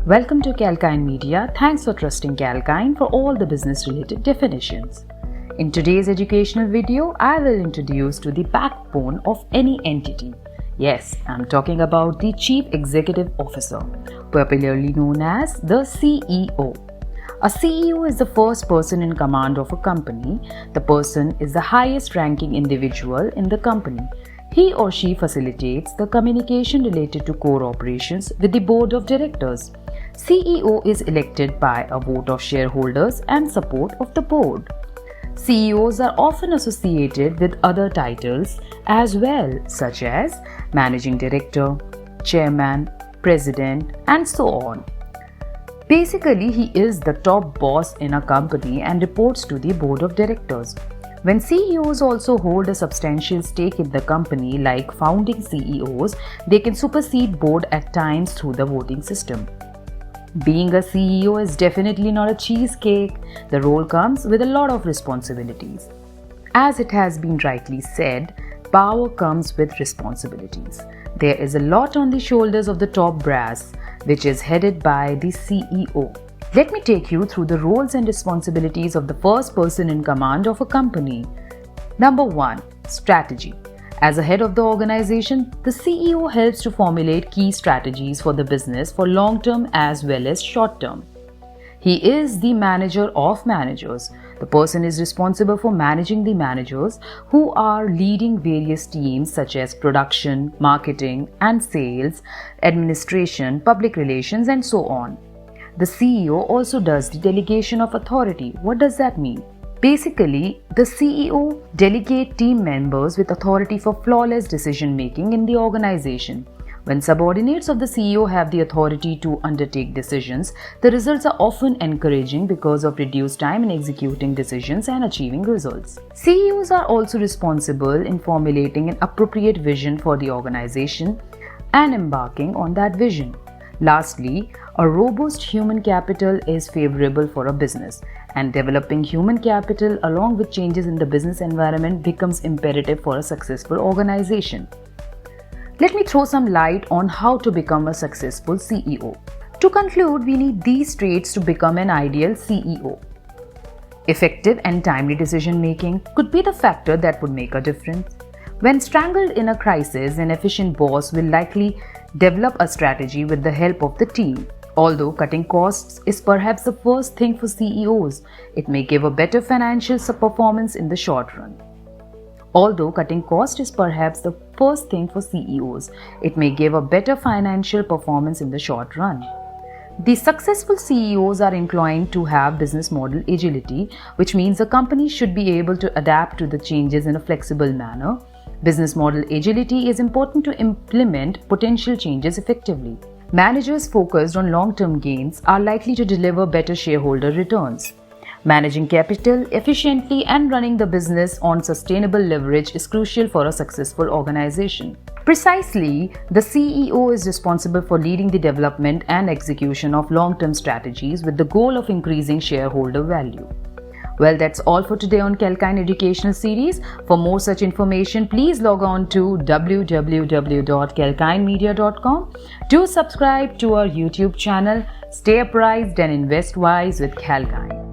Welcome to Kalkine Media. Thanks for trusting Kalkine for all the business related definitions. In today's educational video, I will introduce to the backbone of any entity. Yes, I'm talking about the Chief Executive Officer, popularly known as the CEO. A CEO is the first person in command of a company. The person is the highest ranking individual in the company. He or she facilitates the communication related to core operations with the board of directors. CEO is elected by a vote of shareholders and support of the board. CEOs are often associated with other titles as well, such as managing director, chairman, president, and so on. Basically, he is the top boss in a company and reports to the board of directors. When CEOs also hold a substantial stake in the company, like founding CEOs, they can supersede board at times through the voting system. Being a CEO is definitely not a cheesecake. The role comes with a lot of responsibilities. As it has been rightly said, power comes with responsibilities. There is a lot on the shoulders of the top brass, which is headed by the CEO. Let me take you through the roles and responsibilities of the first person in command of a company. Number 1. Strategy. As a head of the organization, the CEO helps to formulate key strategies for the business for long-term as well as short-term. He is the manager of managers. The person is responsible for managing the managers who are leading various teams such as production, marketing and sales, administration, public relations and so on. The CEO also does the delegation of authority. What does that mean? Basically, the CEO delegates team members with authority for flawless decision making in the organization. When subordinates of the CEO have the authority to undertake decisions, the results are often encouraging because of reduced time in executing decisions and achieving results. CEOs are also responsible in formulating an appropriate vision for the organization and embarking on that vision. Lastly, a robust human capital is favorable for a business, and developing human capital along with changes in the business environment becomes imperative for a successful organization. Let me throw some light on how to become a successful CEO. To conclude, we need these traits to become an ideal CEO. Effective and timely decision making could be the factor that would make a difference. When strangled in a crisis, an efficient boss will likely develop a strategy with the help of the team. Although cutting costs is perhaps the first thing for CEOs, it may give a better financial performance in the short run. Although cutting cost is perhaps the first thing for CEOs, it may give a better financial performance in the short run. The successful CEOs are inclined to have business model agility, which means a company should be able to adapt to the changes in a flexible manner. Business model agility is important to implement potential changes effectively. Managers focused on long-term gains are likely to deliver better shareholder returns. Managing capital efficiently and running the business on sustainable leverage is crucial for a successful organization. Precisely, the CEO is responsible for leading the development and execution of long-term strategies with the goal of increasing shareholder value. Well, that's all for today on Kalkine Educational Series. For more such information, please log on to www.kalkinemedia.com. Do subscribe to our YouTube channel. Stay apprised and invest wise with Kalkine.